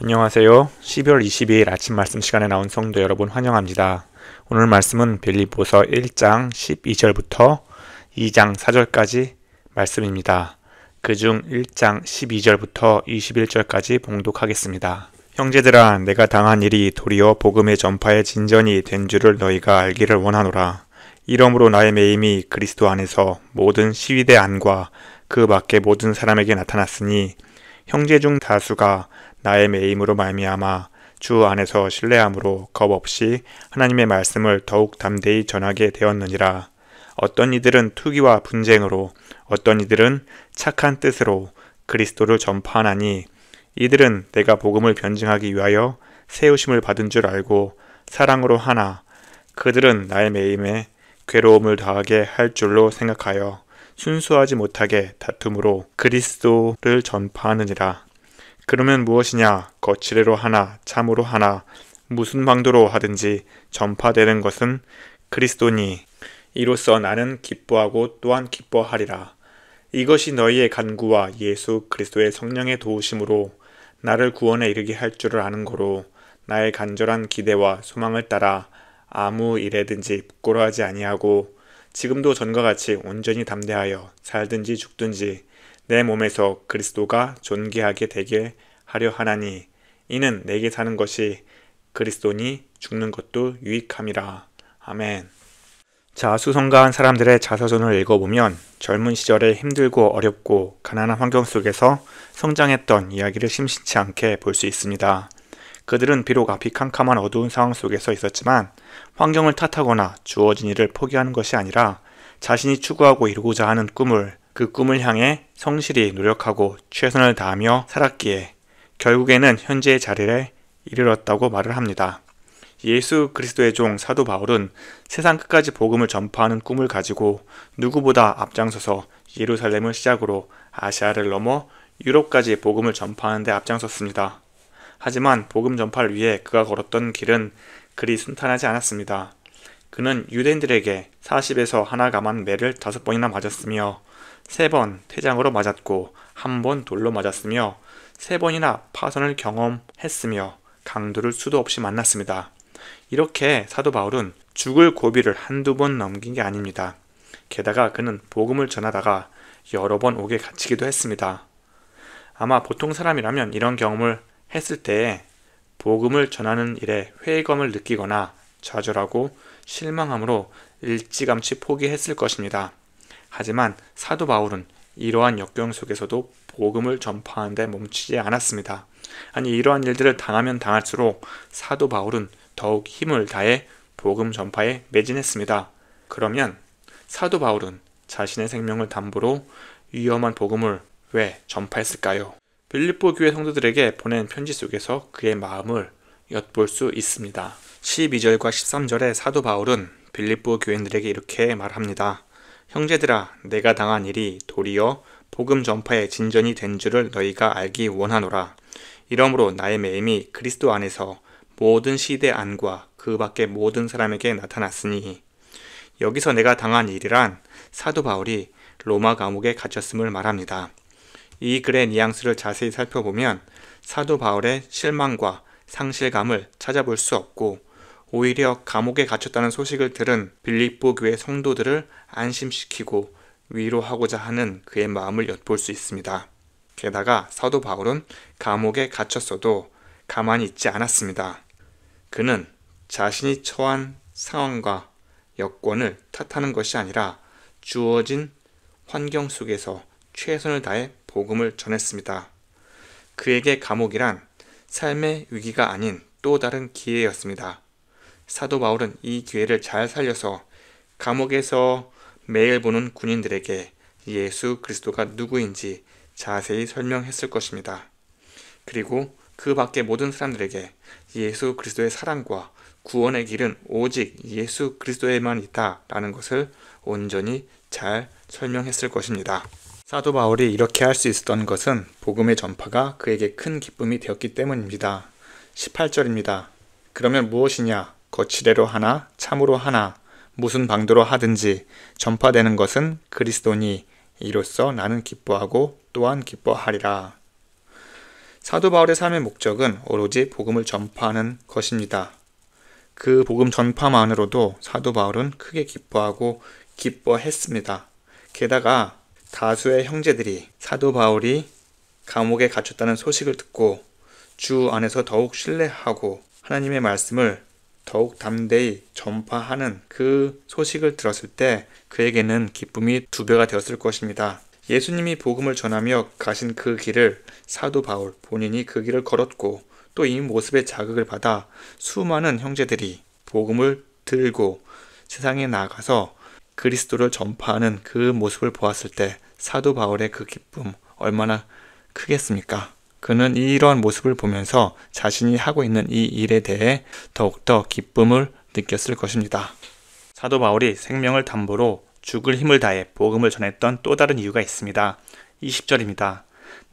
안녕하세요. 12월 22일 아침 말씀 시간에 나온 성도 여러분 환영합니다. 오늘 말씀은 빌립보서 1장 12절부터 2장 4절까지 말씀입니다. 그중 1장 12절부터 21절까지 봉독하겠습니다. 형제들아, 내가 당한 일이 도리어 복음의 전파의 진전이 된 줄을 너희가 알기를 원하노라. 이러므로 나의 매임이 그리스도 안에서 모든 시위대 안과 그 밖의 모든 사람에게 나타났으니 형제 중 다수가 나의 매임으로 말미암아 주 안에서 신뢰함으로 겁 없이 하나님의 말씀을 더욱 담대히 전하게 되었느니라. 어떤 이들은 투기와 분쟁으로, 어떤 이들은 착한 뜻으로 그리스도를 전파하나니, 이들은 내가 복음을 변증하기 위하여 세우심을 받은 줄 알고 사랑으로 하나, 그들은 나의 매임에 괴로움을 더하게 할 줄로 생각하여 순수하지 못하게 다툼으로 그리스도를 전파하느니라. 그러면 무엇이냐? 거칠애로 하나, 참으로 하나, 무슨 방도로 하든지 전파되는 것은 그리스도니, 이로써 나는 기뻐하고 또한 기뻐하리라. 이것이 너희의 간구와 예수 그리스도의 성령의 도우심으로 나를 구원에 이르게 할 줄을 아는 거로, 나의 간절한 기대와 소망을 따라 아무 일에든지 부끄러워하지 아니하고 지금도 전과 같이 온전히 담대하여 살든지 죽든지 내 몸에서 그리스도가 존귀하게 되게 하려 하나니, 이는 내게 사는 것이 그리스도니 죽는 것도 유익함이라. 아멘. 자수성가한 사람들의 자서전을 읽어보면 젊은 시절에 힘들고 어렵고 가난한 환경 속에서 성장했던 이야기를 심심치 않게 볼 수 있습니다. 그들은 비록 앞이 캄캄한 어두운 상황 속에서 있었지만 환경을 탓하거나 주어진 일을 포기하는 것이 아니라 자신이 추구하고 이루고자 하는 그 꿈을 향해 성실히 노력하고 최선을 다하며 살았기에 결국에는 현재의 자리에 이르렀다고 말을 합니다. 예수 그리스도의 종 사도 바울은 세상 끝까지 복음을 전파하는 꿈을 가지고 누구보다 앞장서서 예루살렘을 시작으로 아시아를 넘어 유럽까지 복음을 전파하는 데 앞장섰습니다. 하지만 복음 전파를 위해 그가 걸었던 길은 그리 순탄하지 않았습니다. 그는 유대인들에게 40에서 하나 감한 매를 5번이나 맞았으며 3번 퇴장으로 맞았고 1번 돌로 맞았으며 3번이나 파선을 경험했으며 강도를 수도 없이 만났습니다. 이렇게 사도 바울은 죽을 고비를 한두 번 넘긴 게 아닙니다. 게다가 그는 복음을 전하다가 여러 번 옥에 갇히기도 했습니다. 아마 보통 사람이라면 이런 경험을 했을 때에 복음을 전하는 일에 회의감을 느끼거나 좌절하고 실망함으로 일찌감치 포기했을 것입니다. 하지만 사도 바울은 이러한 역경 속에서도 복음을 전파하는 데 멈추지 않았습니다. 아니, 이러한 일들을 당하면 당할수록 사도 바울은 더욱 힘을 다해 복음 전파에 매진했습니다. 그러면 사도 바울은 자신의 생명을 담보로 위험한 복음을 왜 전파했을까요? 빌립보 교회 성도들에게 보낸 편지 속에서 그의 마음을 엿볼 수 있습니다. 12절과 13절에 사도 바울은 빌립보 교인들에게 이렇게 말합니다. 형제들아, 내가 당한 일이 도리어 복음 전파의 진전이 된 줄을 너희가 알기 원하노라. 이러므로 나의 매임이 그리스도 안에서 모든 시대 안과 그 밖의 모든 사람에게 나타났으니, 여기서 내가 당한 일이란 사도 바울이 로마 감옥에 갇혔음을 말합니다. 이 글의 뉘앙스를 자세히 살펴보면 사도 바울의 실망과 상실감을 찾아볼 수 없고, 오히려 감옥에 갇혔다는 소식을 들은 빌립보 교회 성도들을 안심시키고 위로하고자 하는 그의 마음을 엿볼 수 있습니다. 게다가 사도 바울은 감옥에 갇혔어도 가만히 있지 않았습니다. 그는 자신이 처한 상황과 여건을 탓하는 것이 아니라 주어진 환경 속에서 최선을 다해 복음을 전했습니다. 그에게 감옥이란 삶의 위기가 아닌 또 다른 기회였습니다. 사도 바울은 이 기회를 잘 살려서 감옥에서 매일 보는 군인들에게 예수 그리스도가 누구인지 자세히 설명했을 것입니다. 그리고 그 밖의 모든 사람들에게 예수 그리스도의 사랑과 구원의 길은 오직 예수 그리스도에만 있다라는 것을 온전히 잘 설명했을 것입니다. 사도 바울이 이렇게 할 수 있었던 것은 복음의 전파가 그에게 큰 기쁨이 되었기 때문입니다. 18절입니다. 그러면 무엇이냐? 거칠애로 하나, 참으로 하나, 무슨 방도로 하든지 전파되는 것은 그리스도니, 이로써 나는 기뻐하고 또한 기뻐하리라. 사도 바울의 삶의 목적은 오로지 복음을 전파하는 것입니다. 그 복음 전파만으로도 사도 바울은 크게 기뻐하고 기뻐했습니다. 게다가 다수의 형제들이 사도 바울이 감옥에 갇혔다는 소식을 듣고 주 안에서 더욱 신뢰하고 하나님의 말씀을 더욱 담대히 전파하는 그 소식을 들었을 때 그에게는 기쁨이 2배가 되었을 것입니다. 예수님이 복음을 전하며 가신 그 길을 사도 바울 본인이 그 길을 걸었고 또 이 모습의 자극을 받아 수많은 형제들이 복음을 들고 세상에 나가서 그리스도를 전파하는 그 모습을 보았을 때 사도 바울의 그 기쁨 얼마나 크겠습니까? 그는 이런 모습을 보면서 자신이 하고 있는 이 일에 대해 더욱더 기쁨을 느꼈을 것입니다. 사도 바울이 생명을 담보로 죽을 힘을 다해 복음을 전했던 또 다른 이유가 있습니다. 20절입니다.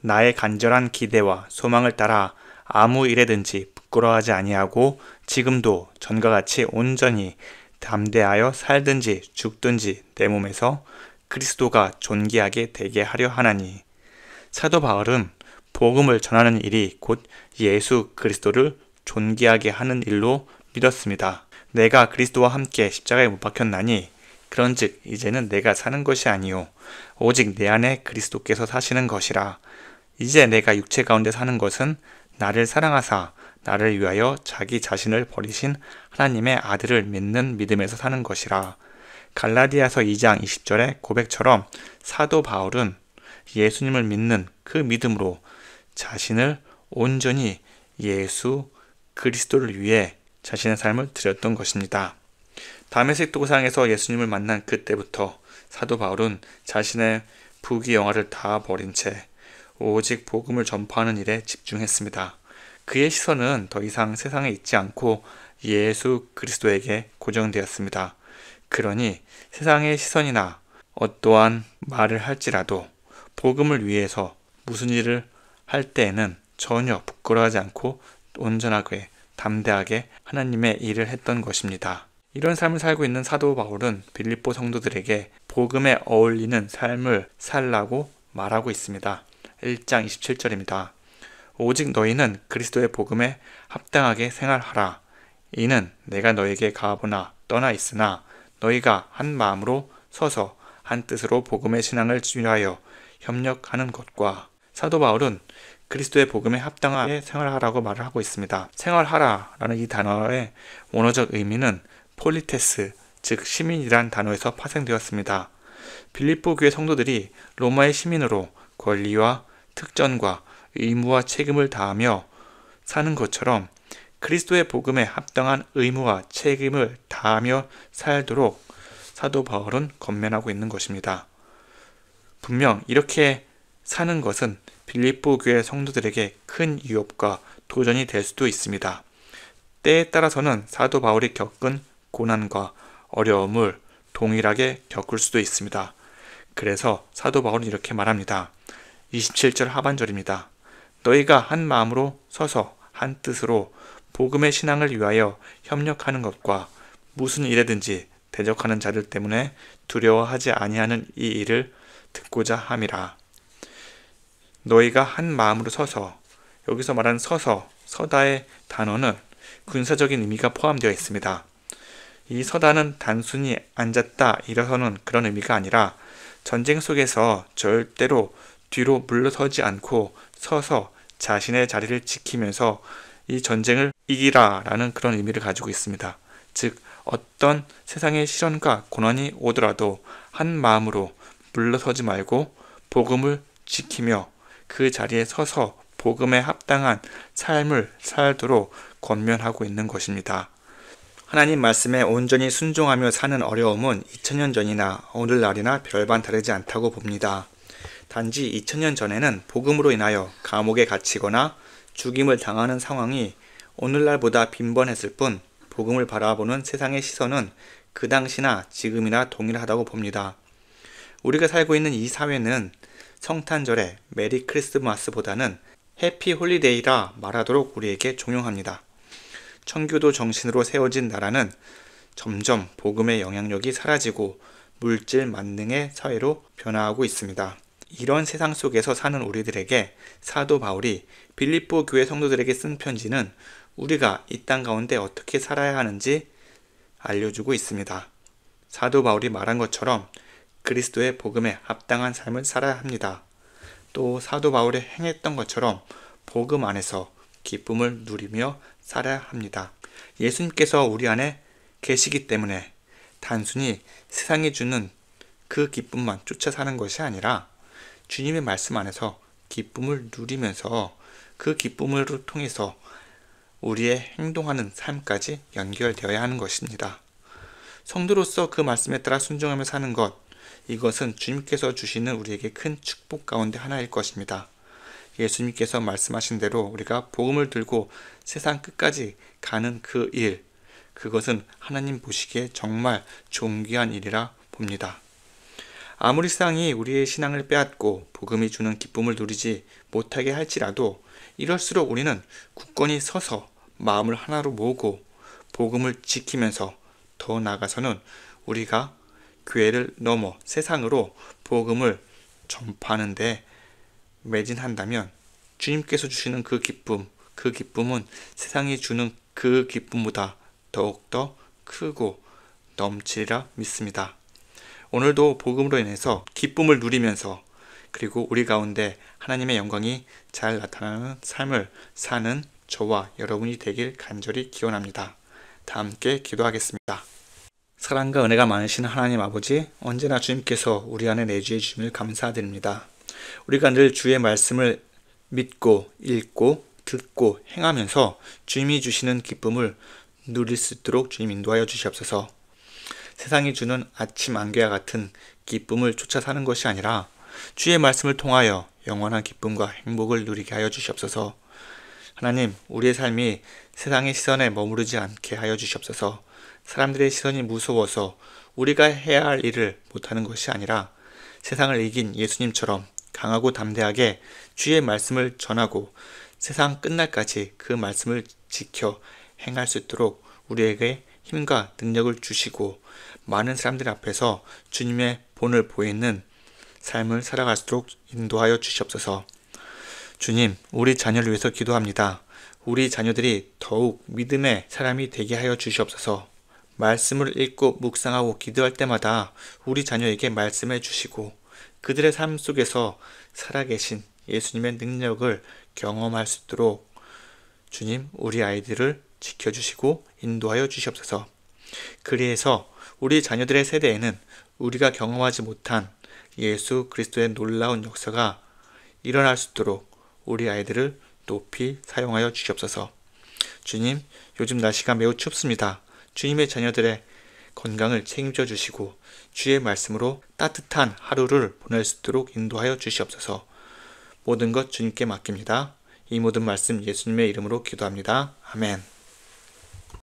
나의 간절한 기대와 소망을 따라 아무 일에든지 부끄러워하지 아니하고 지금도 전과 같이 온전히 담대하여 살든지 죽든지 내 몸에서 그리스도가 존귀하게 되게 하려 하나니. 사도 바울은 복음을 전하는 일이 곧 예수 그리스도를 존귀하게 하는 일로 믿었습니다. 내가 그리스도와 함께 십자가에 못 박혔나니 그런즉 이제는 내가 사는 것이 아니요 오직 내 안에 그리스도께서 사시는 것이라. 이제 내가 육체 가운데 사는 것은 나를 사랑하사 나를 위하여 자기 자신을 버리신 하나님의 아들을 믿는 믿음에서 사는 것이라. 갈라디아서 2장 20절의 고백처럼 사도 바울은 예수님을 믿는 그 믿음으로 자신을 온전히 예수 그리스도를 위해 자신의 삶을 드렸던 것입니다. 다메섹 도상에서 예수님을 만난 그때부터 사도 바울은 자신의 부귀영화를 다 버린 채 오직 복음을 전파하는 일에 집중했습니다. 그의 시선은 더 이상 세상에 있지 않고 예수 그리스도에게 고정되었습니다. 그러니 세상의 시선이나 어떠한 말을 할지라도 복음을 위해서 무슨 일을 할 때에는 전혀 부끄러워하지 않고 온전하게 담대하게 하나님의 일을 했던 것입니다. 이런 삶을 살고 있는 사도 바울은 빌립보 성도들에게 복음에 어울리는 삶을 살라고 말하고 있습니다. 1장 27절입니다. 오직 너희는 그리스도의 복음에 합당하게 생활하라. 이는 내가 너에게 가보나 떠나 있으나 너희가 한 마음으로 서서 한 뜻으로 복음의 신앙을 위하여 협력하는 것과. 사도 바울은 그리스도의 복음에 합당하게 생활하라고 말을 하고 있습니다. 생활하라 라는 이 단어의 원어적 의미는 폴리테스, 즉 시민이란 단어에서 파생되었습니다. 빌립보 교회 성도들이 로마의 시민으로 권리와 특전과 의무와 책임을 다하며 사는 것처럼 그리스도의 복음에 합당한 의무와 책임을 다하며 살도록 사도 바울은 권면하고 있는 것입니다. 분명 이렇게 사는 것은 빌립보 교회 성도들에게 큰 위협과 도전이 될 수도 있습니다. 때에 따라서는 사도 바울이 겪은 고난과 어려움을 동일하게 겪을 수도 있습니다. 그래서 사도 바울은 이렇게 말합니다. 27절 하반절입니다. 너희가 한 마음으로 서서 한 뜻으로 복음의 신앙을 위하여 협력하는 것과 무슨 일에든지 대적하는 자들 때문에 두려워하지 아니하는 이 일을 듣고자 함이라. 너희가 한 마음으로 서서, 여기서 말하는 서서, 서다의 단어는 군사적인 의미가 포함되어 있습니다. 이 서다는 단순히 앉았다 일어서는 그런 의미가 아니라 전쟁 속에서 절대로 뒤로 물러서지 않고 서서 자신의 자리를 지키면서 이 전쟁을 이기라 라는 그런 의미를 가지고 있습니다. 즉 어떤 세상의 시련과 고난이 오더라도 한 마음으로 물러서지 말고 복음을 지키며 그 자리에 서서 복음에 합당한 삶을 살도록 권면하고 있는 것입니다. 하나님 말씀에 온전히 순종하며 사는 어려움은 2000년 전이나 오늘날이나 별반 다르지 않다고 봅니다. 단지 2000년 전에는 복음으로 인하여 감옥에 갇히거나 죽임을 당하는 상황이 오늘날보다 빈번했을 뿐 복음을 바라보는 세상의 시선은 그 당시나 지금이나 동일하다고 봅니다. 우리가 살고 있는 이 사회는 성탄절에 메리 크리스마스보다는 해피 홀리데이라 말하도록 우리에게 종용합니다. 청교도 정신으로 세워진 나라는 점점 복음의 영향력이 사라지고 물질 만능의 사회로 변화하고 있습니다. 이런 세상 속에서 사는 우리들에게 사도 바울이 빌립보 교회 성도들에게 쓴 편지는 우리가 이 땅 가운데 어떻게 살아야 하는지 알려주고 있습니다. 사도 바울이 말한 것처럼 그리스도의 복음에 합당한 삶을 살아야 합니다. 또 사도 바울이 행했던 것처럼 복음 안에서 기쁨을 누리며 살아야 합니다. 예수님께서 우리 안에 계시기 때문에 단순히 세상이 주는 그 기쁨만 쫓아 사는 것이 아니라 주님의 말씀 안에서 기쁨을 누리면서 그 기쁨을 통해서 우리의 행동하는 삶까지 연결되어야 하는 것입니다. 성도로서 그 말씀에 따라 순종하며 사는 것, 이것은 주님께서 주시는 우리에게 큰 축복 가운데 하나일 것입니다. 예수님께서 말씀하신 대로 우리가 복음을 들고 세상 끝까지 가는 그 일, 그것은 하나님 보시기에 정말 존귀한 일이라 봅니다. 아무리 세상이 우리의 신앙을 빼앗고 복음이 주는 기쁨을 누리지 못하게 할지라도 이럴수록 우리는 굳건히 서서 마음을 하나로 모으고 복음을 지키면서 더 나아가서는 우리가 교회를 넘어 세상으로 복음을 전파하는 데 매진한다면 주님께서 주시는 그 기쁨은 세상이 주는 그 기쁨보다 더욱더 크고 넘치리라 믿습니다. 오늘도 복음으로 인해서 기쁨을 누리면서 그리고 우리 가운데 하나님의 영광이 잘 나타나는 삶을 사는 저와 여러분이 되길 간절히 기원합니다. 다 함께 기도하겠습니다. 사랑과 은혜가 많으신 하나님 아버지, 언제나 주님께서 우리 안에 내주해 주심을 감사드립니다. 우리가 늘 주의 말씀을 믿고 읽고 듣고 행하면서 주님이 주시는 기쁨을 누릴 수 있도록 주님 인도하여 주시옵소서. 세상이 주는 아침 안개와 같은 기쁨을 쫓아 사는 것이 아니라 주의 말씀을 통하여 영원한 기쁨과 행복을 누리게 하여 주시옵소서. 하나님, 우리의 삶이 세상의 시선에 머무르지 않게 하여 주시옵소서. 사람들의 시선이 무서워서 우리가 해야 할 일을 못하는 것이 아니라 세상을 이긴 예수님처럼 강하고 담대하게 주의 말씀을 전하고 세상 끝날까지 그 말씀을 지켜 행할 수 있도록 우리에게 힘과 능력을 주시고 많은 사람들 앞에서 주님의 본을 보이는 삶을 살아갈수록 인도하여 주시옵소서. 주님, 우리 자녀를 위해서 기도합니다. 우리 자녀들이 더욱 믿음의 사람이 되게 하여 주시옵소서. 말씀을 읽고 묵상하고 기도할 때마다 우리 자녀에게 말씀해 주시고 그들의 삶 속에서 살아계신 예수님의 능력을 경험할 수 있도록 주님, 우리 아이들을 지켜주시고 인도하여 주시옵소서. 그리해서 우리 자녀들의 세대에는 우리가 경험하지 못한 예수 그리스도의 놀라운 역사가 일어날 수 있도록 우리 아이들을 높이 사용하여 주시옵소서. 주님, 요즘 날씨가 매우 춥습니다. 주님의 자녀들의 건강을 책임져 주시고 주의 말씀으로 따뜻한 하루를 보낼 수 있도록 인도하여 주시옵소서. 모든 것 주님께 맡깁니다. 이 모든 말씀 예수님의 이름으로 기도합니다. 아멘.